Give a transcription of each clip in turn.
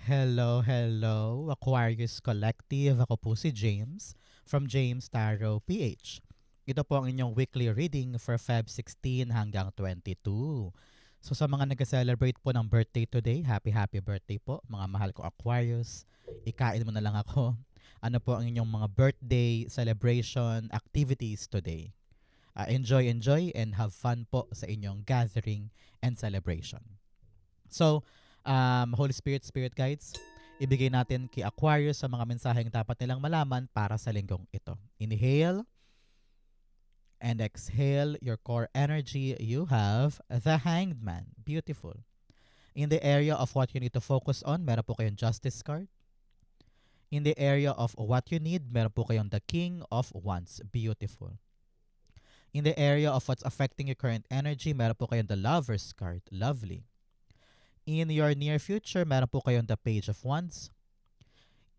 Hello, hello, Aquarius Collective. Ako po si James from James Tarot PH. Ito po ang inyong weekly reading for Feb 16 hanggang 22. So sa mga nag-celebrate po ng birthday today, happy birthday po mga mahal ko Aquarius. Ikain mo na lang ako. Ano po ang inyong mga birthday celebration activities today? Enjoy and have fun po sa inyong gathering and celebration. So, Holy Spirit, Spirit Guides, ibigay natin kay Aquarius sa mga mensaheng dapat nilang malaman para sa linggong ito. Inhale and exhale your core energy. You have the Hanged Man. Beautiful. In the area of what you need to focus on, meron po kayong Justice card. In the area of what you need, meron po kayong the King of Wands. Beautiful. In the area of what's affecting your current energy, meron po kayong the Lover's card. Lovely. In your near future, meron po kayong the Page of Wands.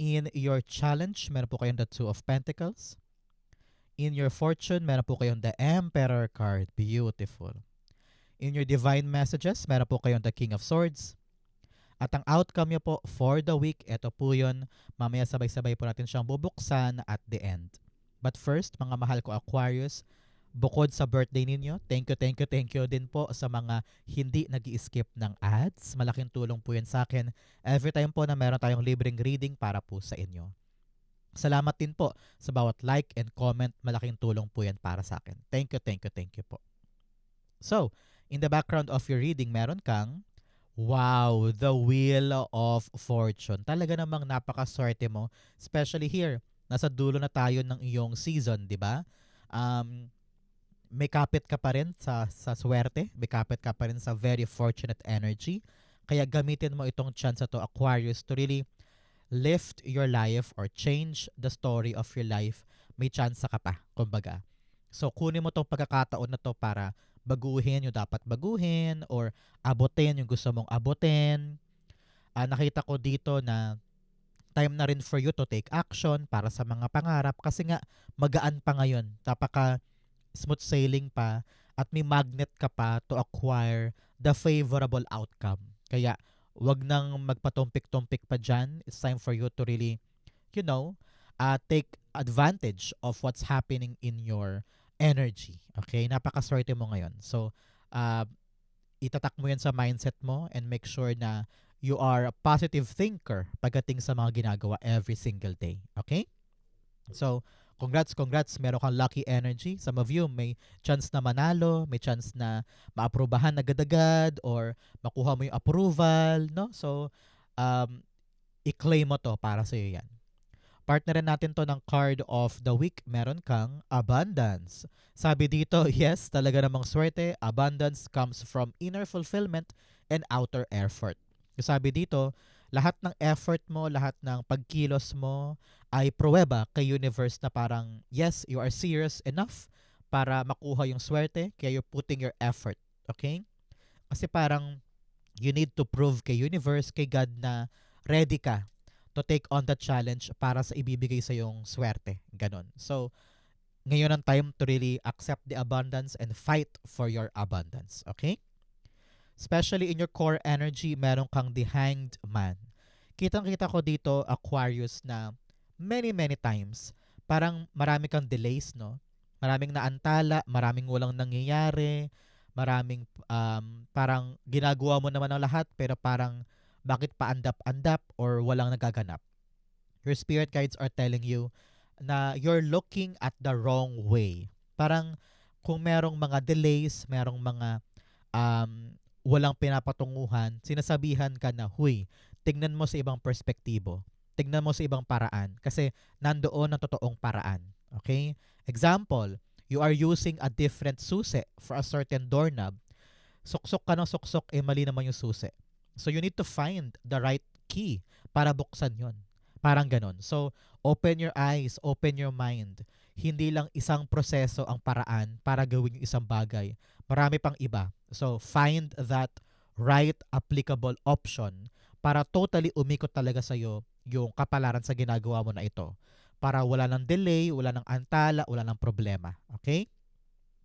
In your challenge, meron po kayong the Two of Pentacles. In your fortune, meron po kayong the Emperor card. Beautiful. In your divine messages, meron po kayong the King of Swords. At ang outcome nyo po for the week, ito po yun. Mamaya sabay-sabay po natin siyang bubuksan at the end. But first, mga mahal ko Aquarius, bukod sa birthday ninyo, thank you din po sa mga hindi nag-i-skip ng ads. Malaking tulong po yan sa akin every time po na meron tayong libreng reading para po sa inyo. Salamat din po sa bawat like and comment. Malaking tulong po yan para sa akin. Thank you po. So, in the background of your reading, meron kang wow, the Wheel of Fortune. Talaga namang napakaswerte mo, especially here. Nasa dulo na tayo ng iyong season, di ba? Um, may kapit ka pa rin sa swerte, may kapit ka pa rin sa very fortunate energy. Kaya gamitin mo itong chance to Aquarius to really lift your life or change the story of your life. May chance ka pa, kumbaga. So kunin mo tong pagkakataon na to para baguhin yung dapat baguhin or abutin yung gusto mong abutin. Nakita ko dito na time na rin for you to take action para sa mga pangarap kasi nga magaan pa ngayon. Napaka smooth sailing pa at may magnet ka pa to acquire the favorable outcome. Kaya wag nang magpatumpik-tumpik pa dyan. It's time for you to really, you know, take advantage of what's happening in your energy. Okay? Napakaswerte mo ngayon. So, uh, itatak mo yan sa mindset mo and make sure na you are a positive thinker pagdating sa mga ginagawa every single day. Okay? So, congrats. Meron kang lucky energy. Some of you may chance na manalo, may chance na maaprubahan agad-agad or makuha mo yung approval, no? So, um, i-claim mo to para sa iyo yan. Partnerin natin to ng card of the week. Meron kang abundance. Sabi dito, yes, talaga namang swerte. Abundance comes from inner fulfillment and outer effort. Sabi dito, lahat ng effort mo, lahat ng pagkilos mo ay pruweba kay universe na parang, yes, you are serious enough para makuha yung swerte, kaya you're putting your effort. Okay? Kasi parang you need to prove kay universe, kay God na ready ka to take on the challenge para sa ibibigay sa yung swerte. Ganon. So, ngayon ang time to really accept the abundance and fight for your abundance. Okay? Especially in your core energy, meron kang the Hanged Man. Kitang-kita ko dito, Aquarius, na many times, parang marami kang delays, no? Maraming naantala, maraming walang nangyayari, maraming parang ginagawa mo naman ang lahat, pero parang bakit paandap-andap or walang nagaganap. Your spirit guides are telling you na you're looking at the wrong way. Parang kung merong mga delays, merong mga walang pinapatunguhan, sinasabihan ka na, huy, tignan mo sa ibang perspektibo. Tignan mo sa ibang paraan. Kasi nandoon ang totoong paraan. Okay? Example, you are using a different susi for a certain doorknob. Suksok ka ng suksok, mali naman yung susi. So you need to find the right key para buksan yon. Parang ganon. So, open your eyes, open your mind. Hindi lang isang proseso ang paraan para gawin yung isang bagay. Marami pang iba. So, find that right applicable option para totally umikot talaga sa'yo yung kapalaran sa ginagawa mo na ito. Para wala ng delay, wala ng antala, wala ng problema. Okay?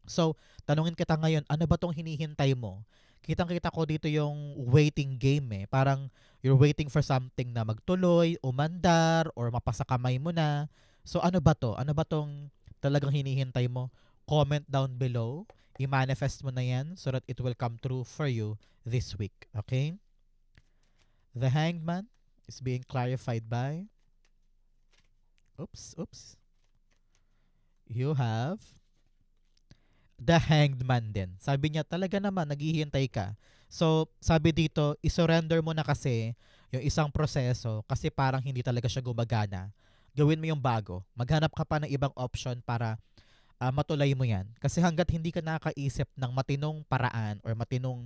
So, tanungin kita ngayon, ano ba tong hinihintay mo? kitang-kita ko dito yung waiting game eh. Parang you're waiting for something na magtuloy, umandar, or mapasa kamay mo na. So ano ba to? Ano ba tong talagang hinihintay mo? Comment down below. I-manifest mo na yan so that it will come true for you this week. Okay? The Hanged Man is being clarified by... Oops. You have the Hanged Man din. Sabi niya talaga naman, naghihintay ka. So, sabi dito, isurrender mo na kasi yung isang proseso kasi parang hindi talaga siya gumagana. Gawin mo yung bago. Maghanap ka pa ng ibang option para matulay mo yan. Kasi hanggat hindi ka nakaisip ng matinong paraan or matinong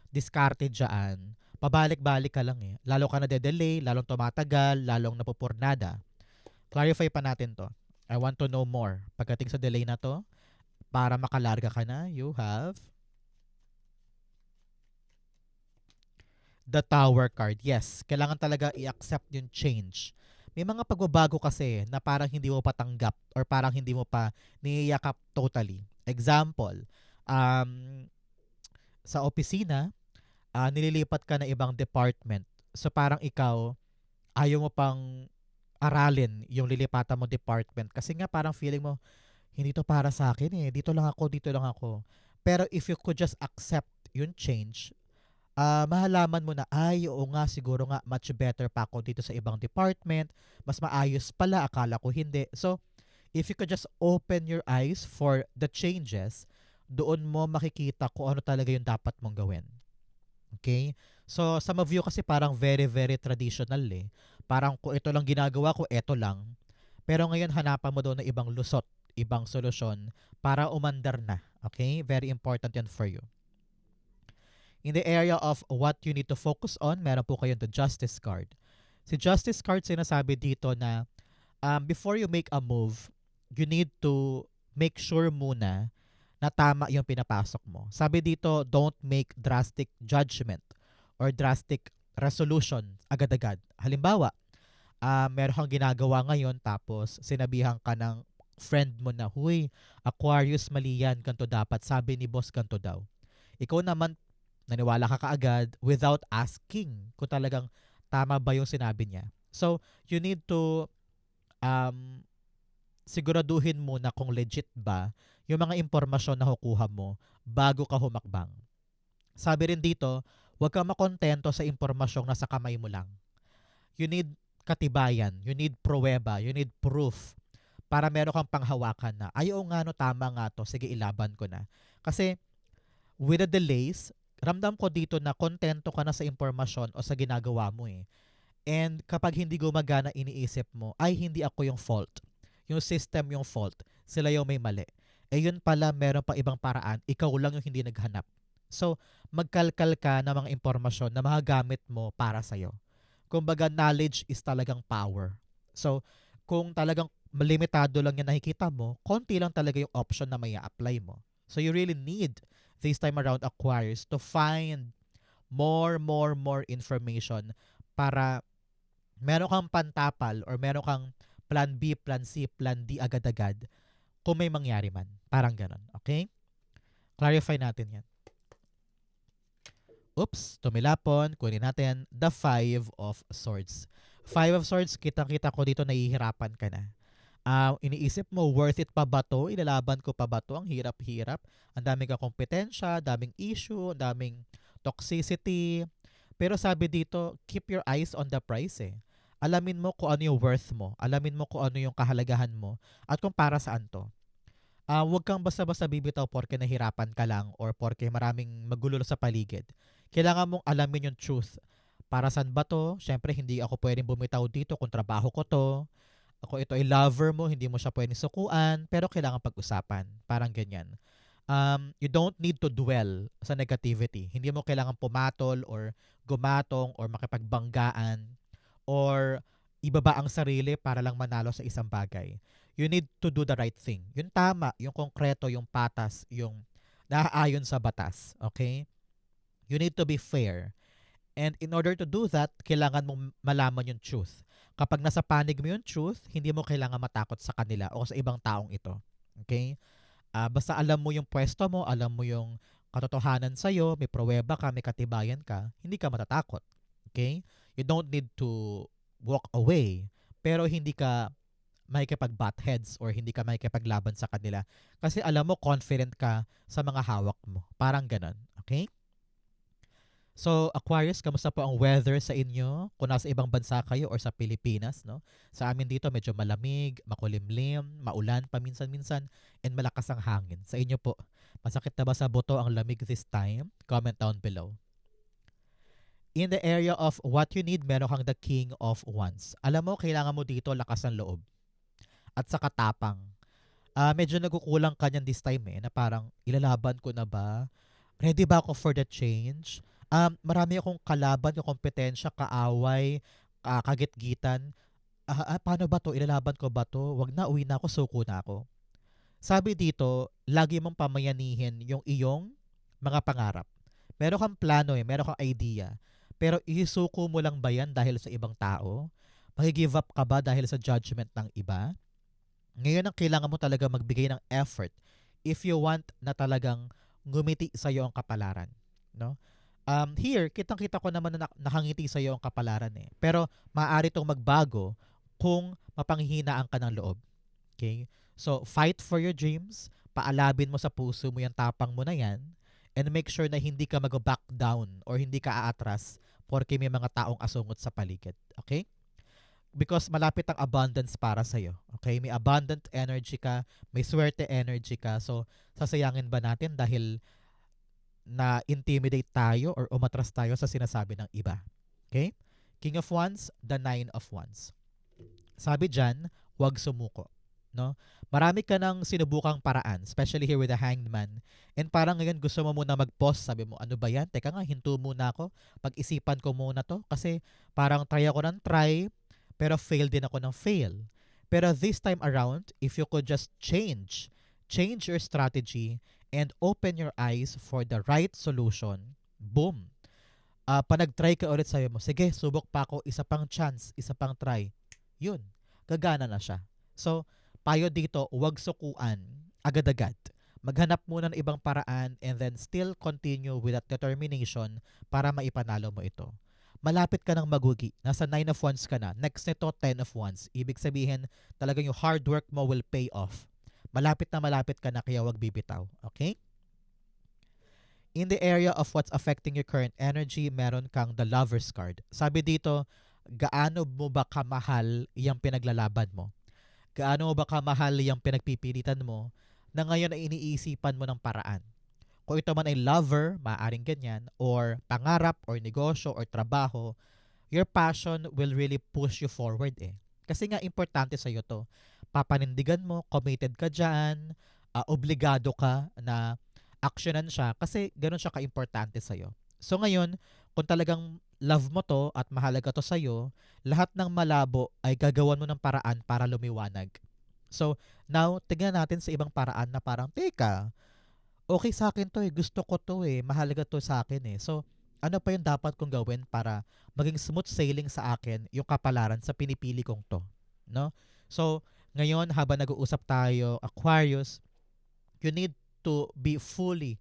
diskarte dyan, pabalik-balik ka lang eh. Lalo ka na de-delay, lalong tumatagal, lalong napupurnada. Clarify pa natin to. I want to know more. Pagdating sa delay na to, para makalarga ka na, you have the Tower card. Yes, kailangan talaga i-accept yung change. May mga pagbabago kasi na parang hindi mo pa tanggap or parang hindi mo pa niyayakap totally. Example, um, sa opisina, nililipat ka na ibang department. So parang ikaw, ayaw mo pang aralin yung lilipatan mo department kasi nga parang feeling mo, hindi to para sa akin eh. Dito lang ako, dito lang ako. Pero if you could just accept yung change, mahalaman mo na, ay, oo nga, siguro nga, much better pa ako dito sa ibang department. Mas maayos pala, akala ko hindi. So, if you could just open your eyes for the changes, doon mo makikita kung ano talaga yung dapat mong gawin. Okay? So, some of you kasi parang very, very traditional eh. Parang kung ito lang ginagawa ko, ito lang. Pero ngayon, hanapan mo doon na ibang lusot, ibang solusyon para umandar na. Okay? Very important yan for you. In the area of what you need to focus on, meron po kayo the Justice card. Si Justice card sinasabi dito na before you make a move, you need to make sure muna na tama yung pinapasok mo. Sabi dito, don't make drastic judgment or drastic resolution agad-agad. Halimbawa, meron kang ginagawa ngayon tapos sinabihan ka ng friend mo na, huy, Aquarius, mali yan, ganito dapat. Sabi ni boss, ganito daw. Ikaw naman, naniwala ka kaagad without asking kung talagang tama ba yung sinabi niya. So, you need to siguraduhin muna kung legit ba yung mga impormasyon na kukuha mo bago ka humakbang. Sabi rin dito, huwag kang makontento sa impormasyong nasa kamay mo lang. You need katibayan, you need pruweba, you need proof para meron kang panghawakan na, ay oo nga no, tama nga to, sige ilaban ko na. Kasi with the delays, ramdam ko dito na kontento ka na sa impormasyon o sa ginagawa mo eh. And kapag hindi gumagana, iniisip mo, ay hindi ako yung fault. Yung system yung fault. Sila yung may mali. Eh yun pala, meron pa ibang paraan. Ikaw lang yung hindi naghanap. So, magkalkal ka ng mga impormasyon na magagamit mo para sa'yo. Kumbaga, knowledge is talagang power. So, kung talagang limitado lang yung nakikita mo, konti lang talaga yung option na may apply mo. So, you really need this time around Aquarius to find more information para meron kang pantapal or meron kang plan B, plan C, plan D agad-agad kung may mangyari man. Parang ganon. Okay? Clarify natin yan. Oops, tumilapon. Kunin natin the Five of Swords. Five of Swords, kitang-kita ko dito nahihirapan ka na. Iniisip mo, worth it pa ba to? Ilalaban ko pa ba to? Ang hirap-hirap. Ang daming kakompetensya, daming issue, ang daming toxicity. Pero sabi dito, keep your eyes on the prize eh. Alamin mo kung ano yung worth mo. Alamin mo kung ano yung kahalagahan mo at kung para saan to. Huwag kang basta-basta bibitaw porke nahirapan ka lang or porke maraming magulo sa paligid. Kailangan mong alamin yung truth. Para saan ba to? Siyempre, hindi ako pwedeng bumitaw dito kung trabaho ko to. Ako ito ay lover mo, hindi mo siya pwedeng sukuan, pero kailangan pag-usapan. Parang ganyan. You don't need to dwell sa negativity. Hindi mo kailangan pumatol or gumatong or makipagbanggaan or ibaba ang sarili para lang manalo sa isang bagay. You need to do the right thing. Yung tama, yung konkreto, yung patas, yung naaayon sa batas. Okay? You need to be fair. And in order to do that, kailangan mong malaman yung truth. Kapag nasa panig mo yung truth, hindi mo kailangan matakot sa kanila o sa ibang taong ito. Okay? Basta alam mo yung pwesto mo, alam mo yung katotohanan sa'yo, may pruweba ka, may katibayan ka, hindi ka matatakot. Okay? You don't need to walk away, pero hindi ka makikipag-butt heads or hindi ka makikipaglaban sa kanila kasi alam mo confident ka sa mga hawak mo. Parang ganon. Okay? So, Aquarius, kamusta po ang weather sa inyo? Kung nasa ibang bansa kayo or sa Pilipinas, no? Sa amin dito, medyo malamig, makulimlim, maulan paminsan-minsan, and malakas ang hangin. Sa inyo po, masakit na ba sa buto ang lamig this time? Comment down below. In the area of what you need, meron kang the King of Wands. Alam mo, kailangan mo dito lakas ng loob at saka tapang. Medyo nagkukulang ka niyan this time na parang ilalaban ko na ba? Ready ba ako for the change? Marami akong kalaban, kompetensya, kaaway, kagitgitan. Paano ba to? Ilalaban ko ba to? Wag na, uwi na ako, suko na ako. Sabi dito, lagi mong pamayanihin yung iyong mga pangarap. Meron kang plano meron kang idea. Pero isuko mo lang ba yan dahil sa ibang tao? Mag-give up ka ba dahil sa judgment ng iba? Ngayon ang kailangan mo talaga magbigay ng effort if you want na talagang ngumiti sa iyo ang kapalaran, no? Here, kitang-kita ko naman na nakangiti sa iyo ang kapalaran Pero maaari itong magbago kung mapanghihinaan ka ng loob. Okay? So, fight for your dreams. Paalabin mo sa puso mo yung tapang mo na yan. And make sure na hindi ka mag-back down or hindi ka aatras porque may mga taong asungot sa paligid. Okay? Because malapit ang abundance para sa'yo. Okay? May abundant energy ka, may swerte energy ka. So, sasayangin ba natin dahil na-intimidate tayo or umatras tayo sa sinasabi ng iba? Okay? King of Wands, the Nine of Wands. Sabi dyan, huwag sumuko. No? Marami ka nang sinubukang paraan, especially here with the Hanged Man. And parang ngayon gusto mo muna mag-pause. Sabi mo, ano ba yan? Teka nga, hinto muna ako. Pag-isipan ko muna to. Kasi parang try ako ng try, pero fail din ako ng fail. Pero this time around, if you could just change your strategy and open your eyes for the right solution, boom. Panag-try ka ulit, sabi mo, sige, subok pa ako, isa pang chance, isa pang try. Yun, gagana na siya. So, payo dito, huwag sukuan agad-agad. Maghanap muna ng ibang paraan and then still continue with that determination para maipanalo mo ito. Malapit ka ng magugi. Nasa 9 of Wands ka na. Next nito, 10 of Wands. Ibig sabihin, talagang yung hard work mo will pay off. Malapit ka na kaya wag bibitaw. Okay? In the area of what's affecting your current energy, meron kang the Lover's card. Sabi dito, gaano mo ba kamahal yung pinaglalaban mo? Gaano mo ba kamahal yung pinagpipilitan mo na ngayon ay iniisipan mo ng paraan? Kung ito man ay lover, maaaring ganyan, or pangarap, or negosyo, or trabaho, your passion will really push you forward Kasi nga importante sa'yo to. Papanindigan mo, committed ka dyan, obligado ka na actionan siya kasi ganun siya ka-importante sa'yo. So ngayon, kung talagang love mo to at mahalaga to sa'yo, lahat ng malabo ay gagawan mo ng paraan para lumiwanag. So now, tignan natin sa ibang paraan na parang, teka, okay sa akin to gusto ko to mahalaga to sa akin So, ano pa yung dapat kong gawin para maging smooth sailing sa akin yung kapalaran sa pinipili kong to, no? So, ngayon habang nag-uusap tayo, Aquarius, you need to be fully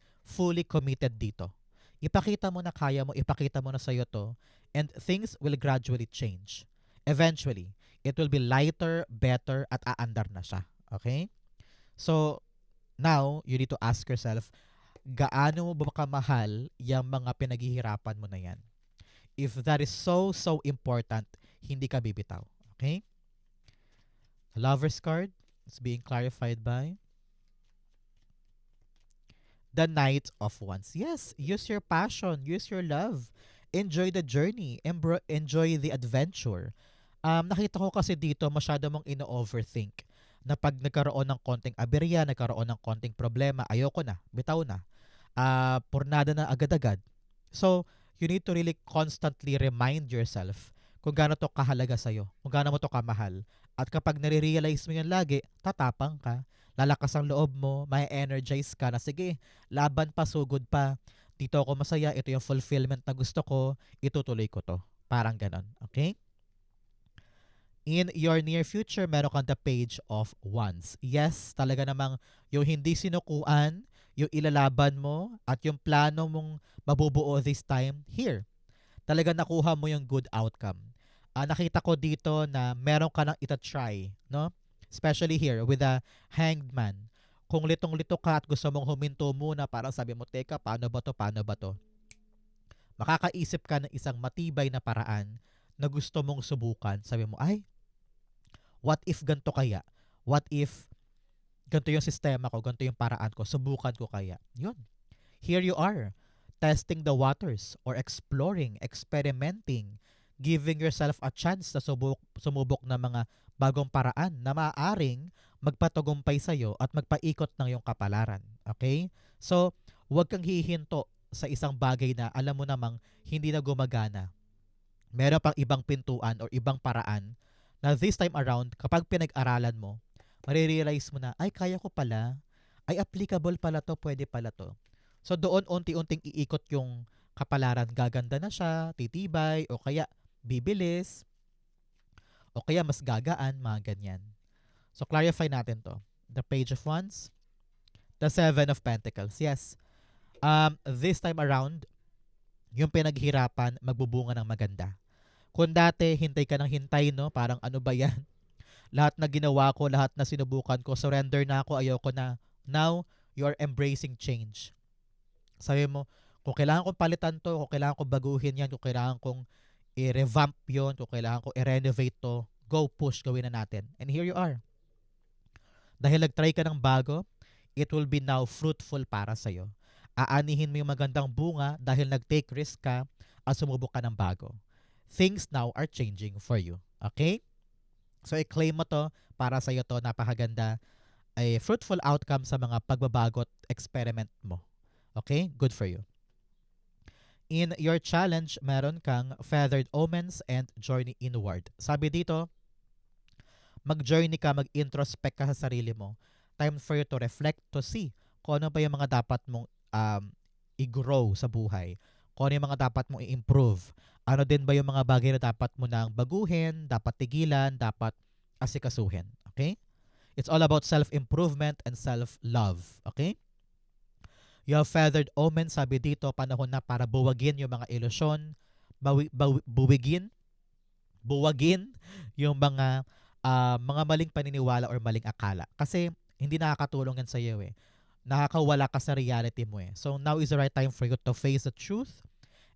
committed dito. Ipakita mo na kaya mo, ipakita mo na sa'yo to, and things will gradually change. Eventually, it will be lighter, better, at aandar na siya. Okay? So, now, you need to ask yourself, gaano mo ba kamahal yung mga pinaghihirapan mo na yan? If that is so important, hindi ka bibitaw. Okay? The Lover's card is being clarified by the Knight of Wands. Yes, use your passion, use your love. Enjoy the journey, enjoy the adventure. Nakita ko kasi dito masyado mong ino-overthink na pag nagkaroon ng konting aberya, nagkaroon ng konting problema, ayoko na, bitaw na. Pornada na agad-agad. So, you need to really constantly remind yourself kung gaano to kahalaga sa'yo, kung gaano mo to kamahal. At kapag nare-realize mo yan lagi, tatapang ka, lalakas ang loob mo, may energize ka na, sige, laban pa, sugod pa. Dito ako masaya, ito yung fulfillment na gusto ko, itutuloy ko to. Parang ganon. Okay? In your near future, meron kang the Page of Wands. Yes, talaga namang yung hindi sinukuan, yung ilalaban mo at yung plano mong mabubuo this time, here. Talaga nakuha mo yung good outcome. Nakita ko dito na meron ka nang ita-try, no? Especially here with the hanged man. Kung litong-lito ka at gusto mong huminto muna, parang sabi mo, teka, paano ba to, paano ba to? Makakaisip ka ng isang matibay na paraan na gusto mong subukan. Sabi mo, ay, what if ganito kaya? What if ganito yung sistema ko, ganito yung paraan ko, subukan ko kaya? Yun. Here you are, testing the waters or exploring, experimenting, giving yourself a chance na sumubok ng mga bagong paraan na maaaring magpatagumpay sa'yo at magpaikot ng iyong kapalaran. Okay? So, huwag kang hihinto sa isang bagay na alam mo namang hindi na gumagana. Meron pang ibang pintuan or ibang paraan na this time around, kapag pinag-aralan mo, marirealize mo na, ay, kaya ko pala, ay, applicable pala to, pwede pala to. So doon unti-unting iikot yung kapalaran, gaganda na siya, titibay, o kaya bibilis, o kaya mas gagaan, mga ganyan. So clarify natin to. The Page of Wands, the Seven of Pentacles. Yes, this time around, yung pinaghirapan, magbubunga ng maganda. Kung dati, hintay ka ng hintay, no? Parang ano ba yan? Lahat na ginawa ko, lahat na sinubukan ko, surrender na ako, ayoko na. Now, you are embracing change. Sabi mo, kung kailangan kong palitan to, kung kailangan kong baguhin yan, kung kailangan kong i-revamp yun, kung kailangan kong i-renovate to, go push, gawin na natin. And here you are. Dahil nag-try ka ng bago, it will be now fruitful para sa'yo. Aanihin mo yung magandang bunga dahil nag-take risk ka at sumubok ka ng bago. Things now are changing for you. Okay? So, i-claim mo to para sa'yo to, napakaganda. A fruitful outcome sa mga pagbabago at experiment mo. Okay? Good for you. In your challenge, meron kang feathered omens and journey inward. Sabi dito, mag-journey ka, mag-introspect ka sa sarili mo. Time for you to reflect, to see kung ano ba yung mga dapat mong i-grow sa buhay. Kung ano yung mga dapat mong i-improve. Ano din ba yung mga bagay na dapat mo nang baguhin, dapat tigilan, dapat asikasuhin. Okay? It's all about self-improvement and self-love. Okay? You have feathered omen, sabi dito, panahon na para buwagin yung mga ilusyon, buwagin yung mga maling paniniwala or maling akala. Kasi hindi nakakatulong yan sa iyo eh. Nakakawala ka sa reality mo eh. So now is the right time for you to face the truth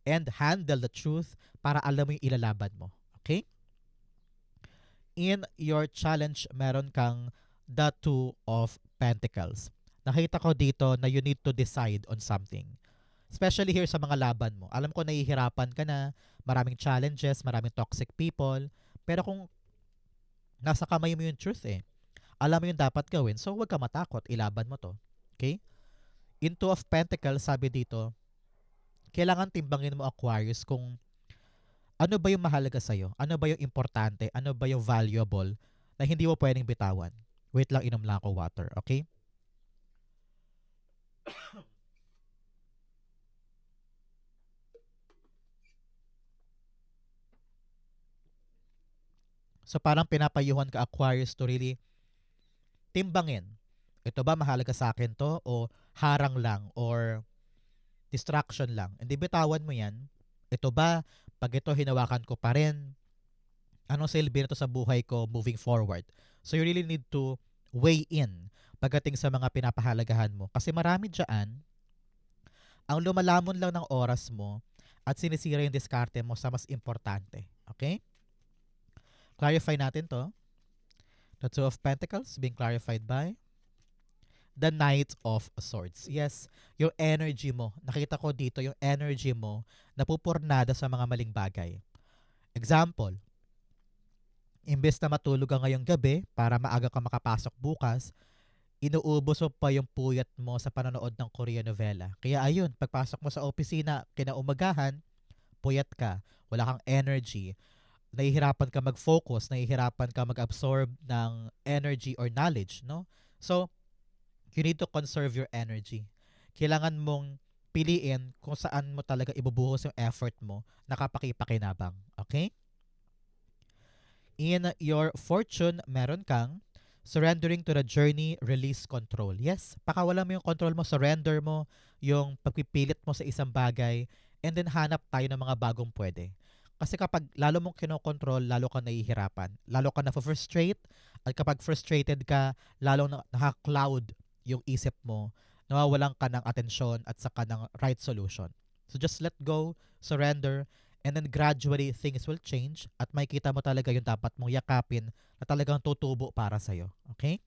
and handle the truth para alam mo yung ilalaban mo. Okay? In your challenge, meron kang the Two of Pentacles. Nakita ko dito na you need to decide on something. Especially here sa mga laban mo. Alam ko nahihirapan ka na, maraming challenges, maraming toxic people. Pero kung nasa kamay mo yung truth eh, alam mo yung dapat gawin, so huwag ka matakot, ilaban mo to. Okay? In Two of Pentacles, sabi dito, kailangan timbangin mo, Aquarius, kung ano ba yung mahalaga sa'yo, ano ba yung importante, ano ba yung valuable na hindi mo pwedeng bitawan. Wait lang, inom lang ako water. Okay? So parang pinapayuhan ka, Aquarius, to really timbangin. Ito ba mahalaga sa akin to o harang lang or distraction lang? Hindi bitawan mo yan. Ito ba, pag ito hinawakan ko pa rin, anong silbi nito sa buhay ko moving forward? So you really need to weigh in pagdating sa mga pinapahalagahan mo. Kasi marami dyan, ang lumalamon lang ng oras mo at sinisira yung diskarte mo sa mas importante. Okay? Clarify natin to. The Two of Pentacles being clarified by the Knight of Swords. Yes, yung energy mo. Nakita ko dito yung energy mo napupurnada sa mga maling bagay. Example, imbes na matulog ka ngayong gabi para maaga ka makapasok bukas, inuubos mo pa yung puyat mo sa panonood ng Korean novela. Kaya ayun, pagpasok mo sa opisina, kinaumagahan, puyat ka, wala kang energy, nahihirapan ka mag-focus, nahihirapan ka mag-absorb ng energy or knowledge, no? So, you need to conserve your energy. Kailangan mong piliin kung saan mo talaga ibubuhos yung effort mo na kapaki-pakinabang. Okay? In your fortune, meron kang Surrendering to the journey, release control. Yes, pakawalan mo yung control mo, surrender mo yung pagpipilit mo sa isang bagay, and then hanap tayo ng mga bagong pwede. Kasi kapag lalo mong kinokontrol, lalo ka nahihirapan. Lalo ka na-frustrate, at kapag frustrated ka, lalo na naka-cloud yung isip mo, nawawalan ka ng atensyon at saka ng right solution. So just let go, surrender, and then gradually things will change at makikita mo talaga yung dapat mong yakapin na talagang tutubo para sa'yo. Okay?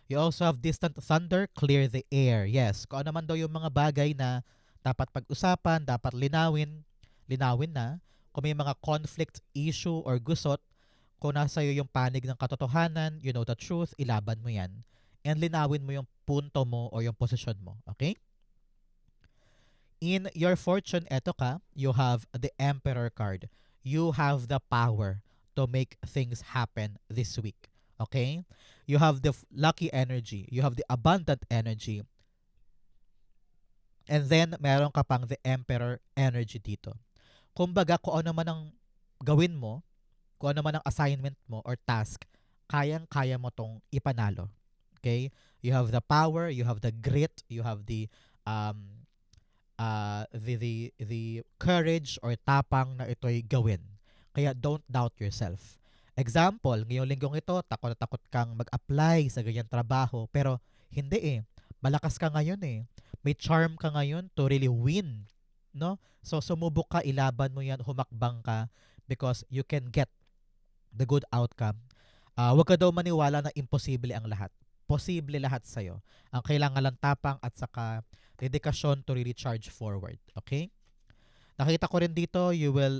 You also have distant thunder, clear the air. Yes, kung ano man daw yung mga bagay na dapat pag-usapan, dapat linawin, linawin na. Kung may mga conflict, issue, or gusot, kung nasa iyo yung panig ng katotohanan, you know the truth, ilaban mo yan. And linawin mo yung punto mo o yung posisyon mo. Okay? In your fortune, eto ka, you have the Emperor card. You have the power to make things happen this week. Okay? You have the lucky energy. You have the abundant energy. And then, meron ka pang the Emperor energy dito. Kumbaga, kung ano man ang gawin mo, kung ano man ang assignment mo or task, kayang-kaya mo tong ipanalo. Okay? You have the power, you have the grit, you have um, the courage or tapang na ito'y gawin. Kaya don't doubt yourself. Example, ngayong linggong ito, takot na takot kang mag-apply sa ganyang trabaho, pero hindi eh. Malakas ka ngayon eh. May charm ka ngayon to really win. No? So sumubok ka, ilaban mo yan, humakbang ka because you can get the good outcome. Huwag ka daw maniwala na imposible ang lahat. Posible lahat sa'yo. Ang kailangan lang tapang at saka dedikasyon to really charge forward. Okay? Nakita ko rin dito, you will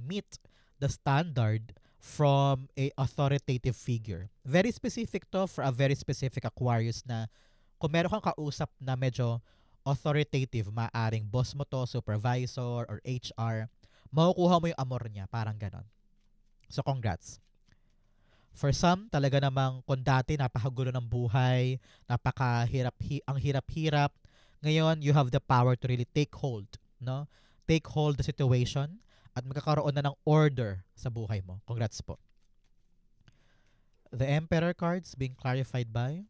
meet the standard from a authoritative figure. Very specific to for a very specific Aquarius na kung meron kang kausap na medyo authoritative, maaring boss mo to, supervisor, or HR, makukuha mo yung amor niya. Parang ganon. So, congrats. For some, talaga namang kung dati napakagulo ng buhay, ang hirap-hirap. Ngayon, you have the power to really take hold, no? Take hold the situation at magkakaroon na ng order sa buhay mo. Congrats po. The Emperor cards being clarified by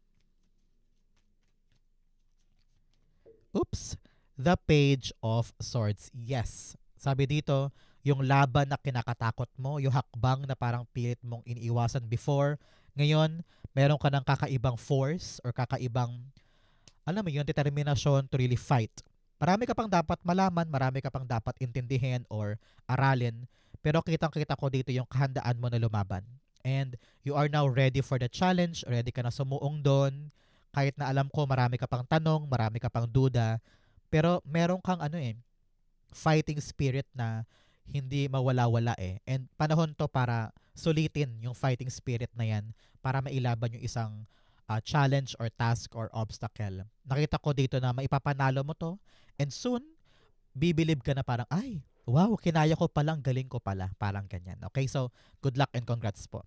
the Page of Swords. Yes. Sabi dito, yung laban na kinakatakot mo, yung hakbang na parang pilit mong iniiwasan before, ngayon, meron ka ng kakaibang force or kakaibang, alam mo yun, determinasyon to really fight. Marami ka pang dapat malaman, marami ka pang dapat intindihin or aralin, pero kitang-kita ko dito yung kahandaan mo na lumaban. And you are now ready for the challenge, ready ka na sumuong doon, kahit na alam ko marami ka pang tanong, marami ka pang duda, pero meron kang fighting spirit na hindi mawala-wala eh. And panahon to para sulitin yung fighting spirit na yan para mailaban yung isang challenge or task or obstacle. Nakita ko dito na maipapanalo mo to and soon, bibilib ka na parang, ay, wow, kinaya ko palang, galing ko pala. Parang ganyan. Okay, so good luck and congrats po.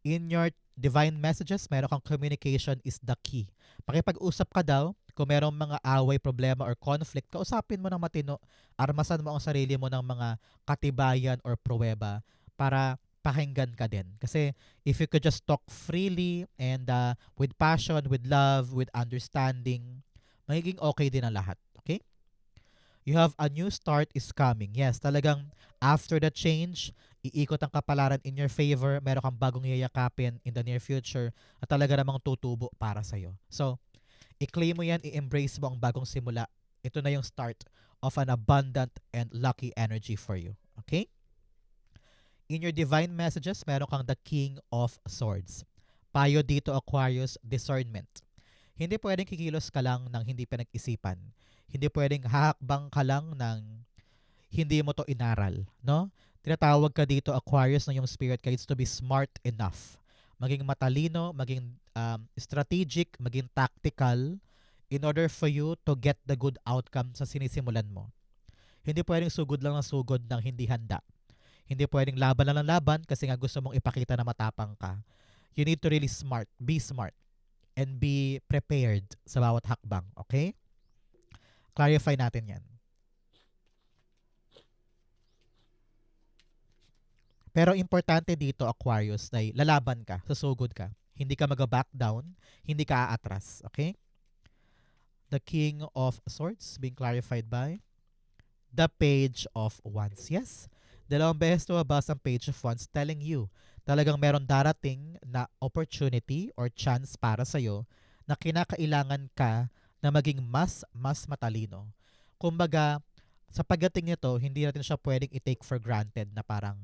In your divine messages, meron kang communication is the key. Pakipag-usap ka daw, kung merong mga away, problema, or conflict, kausapin mo ng matino, armasan mo ang sarili mo ng mga katibayan or pruweba para pakinggan ka din. Kasi if you could just talk freely and with passion, with love, with understanding, magiging okay din ang lahat. Okay? You have a new start is coming. Yes, talagang after the change, iikot ang kapalaran in your favor, meron kang bagong yayakapin in the near future at talaga namang tutubo para sa'yo. So, i-claim mo yan, i-embrace mo ang bagong simula. Ito na yung start of an abundant and lucky energy for you. Okay? In your divine messages, meron kang the King of Swords. Payo dito, Aquarius, discernment. Hindi pwedeng kikilos ka lang ng hindi pinag-isipan. Hindi pwedeng hahakbang ka lang ng hindi mo to inaral. No? Tinatawag ka dito, Aquarius, na yung spirit guides to be smart enough. Maging matalino, maging strategic, maging tactical in order for you to get the good outcome sa sinisimulan mo. Hindi pwedeng sugod lang ng sugod ng hindi handa. Hindi pwedeng laban lang ng laban kasi nga gusto mong ipakita na matapang ka. You need to really be smart, and be prepared sa bawat hakbang. Okay? Clarify natin yan. Pero importante dito, Aquarius, na lalaban ka, susugod ka. Hindi ka mag-back down, hindi ka aatras. Okay? The King of Swords being clarified by the Page of Wands. Yes, dalawang beses lumabas ang Page of Wands telling you talagang meron darating na opportunity or chance para sa'yo na kinakailangan ka na maging mas matalino. Kumbaga, sa pagdating nito, hindi natin siya pwedeng i-take for granted na parang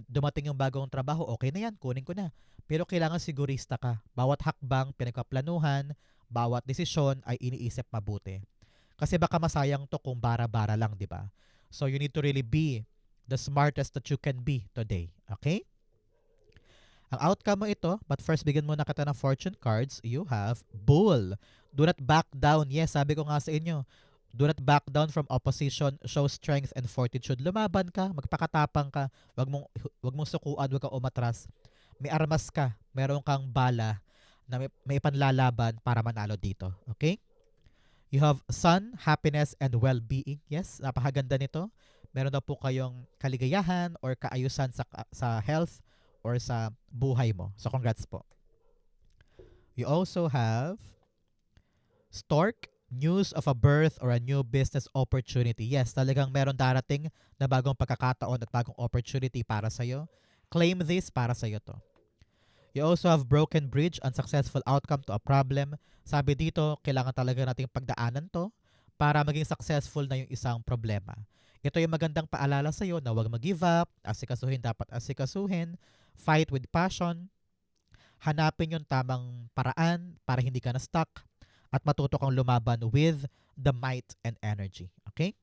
dumating yung bagong trabaho, okay na yan, kunin ko na. Pero kailangan sigurista ka. Bawat hakbang, pinagkaplanuhan, bawat desisyon ay iniisip mabuti. Kasi baka masayang to kung bara-bara lang, di ba? So you need to really be the smartest that you can be today. Okay? Ang outcome mo ito, but first bigyan muna kita ng fortune cards. You have Bull. Do not back down. Yes, sabi ko nga sa inyo, do not back down from opposition. Show strength and fortitude. Lumaban ka, magpakatapang ka. Wag mong sukuan, wag kang umatras. May armas ka, meron kang bala na may panlalaban para manalo dito. Okay? You have Sun, happiness, and well-being. Yes, napakaganda nito. Meron daw po kayong kaligayahan or kaayusan sa health or sa buhay mo. So, congrats po. You also have Stork, news of a birth or a new business opportunity. Yes, talagang meron darating na bagong pagkakataon at bagong opportunity para sa'yo. Claim this, para sa'yo to. You also have broken bridge, unsuccessful outcome to a problem. Sabi dito, kailangan talaga nating pagdaanan to para maging successful na yung isang problema. Ito yung magandang paalala sa'yo na huwag mag-give up, asikasuhin dapat asikasuhin, fight with passion, hanapin yung tamang paraan para hindi ka na-stuck, at matuto kang lumaban with the might and energy. Okay?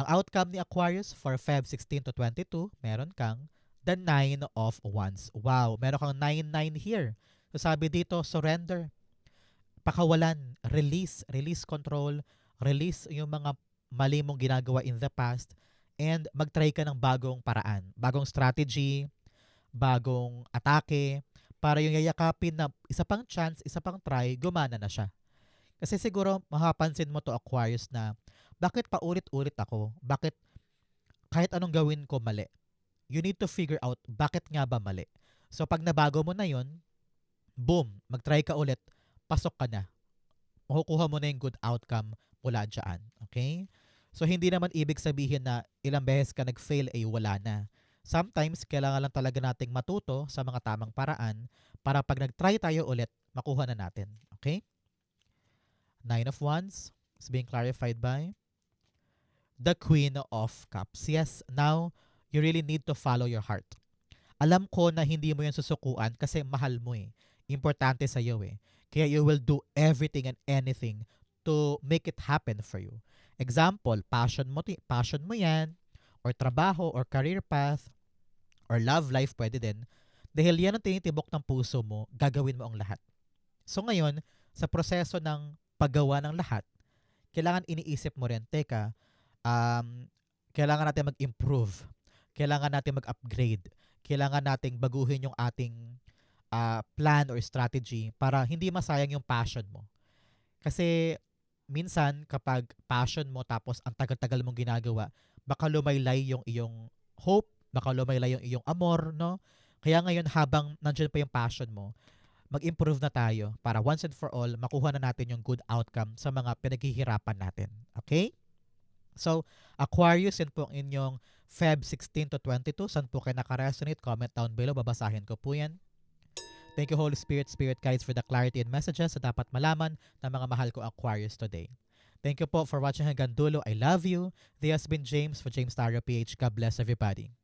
Ang outcome ni Aquarius for Feb 16 to 22, meron kang the 9 of Wands. Wow, meron kang 9-9 here. So sabi dito, surrender, pakawalan, release control, release yung mga mali mong ginagawa in the past, and mag-try ka ng bagong paraan, bagong strategy, bagong atake, para yung yayakapin na isa pang chance, isa pang try, gumana na siya. Kasi siguro mapapansin mo to, Aquarius, na bakit paulit-ulit ako? Bakit kahit anong gawin ko mali? You need to figure out bakit nga ba mali. So pag nabago mo na yun, boom, mag-try ka ulit, pasok ka na. Makukuha mo na yung good outcome mula dyan. Okay? So hindi naman ibig sabihin na ilang beses ka nag-fail ay wala na. Sometimes, kailangan lang talaga nating matuto sa mga tamang paraan para pag nag-try tayo ulit, makuha na natin. Okay? 9 of Wands is being clarified by the Queen of Cups. Yes, now, you really need to follow your heart. Alam ko na hindi mo yan susukuan kasi mahal mo eh. Importante sa iyo eh. Kaya you will do everything and anything to make it happen for you. Example, passion mo yan, or trabaho, or career path, or love life, pwede din. Dahil yan ang tinitibok ng puso mo, gagawin mo ang lahat. So ngayon, sa proseso ng paggawa ng lahat, kailangan iniisip mo rin, teka, kailangan natin mag-improve, kailangan natin mag-upgrade, kailangan nating baguhin yung ating plan or strategy para hindi masayang yung passion mo. Kasi minsan kapag passion mo tapos ang tagal-tagal mong ginagawa, baka lumaylay yung iyong hope, baka lumaylay yung iyong amor, no? Kaya ngayon habang nandiyan pa yung passion mo, mag-improve na tayo para once and for all, makuha na natin yung good outcome sa mga pinaghihirapan natin. Okay? So, Aquarius, yan po ang inyong Feb 16 to 22. Saan po kayo nakaresonate? Comment down below. Babasahin ko po yan. Thank you, Holy Spirit, Spirit Guides, for the clarity and messages na dapat malaman ng mga mahal ko Aquarius today. Thank you po for watching hanggang dulo. I love you. This has been James for James Tarot PH. God bless everybody.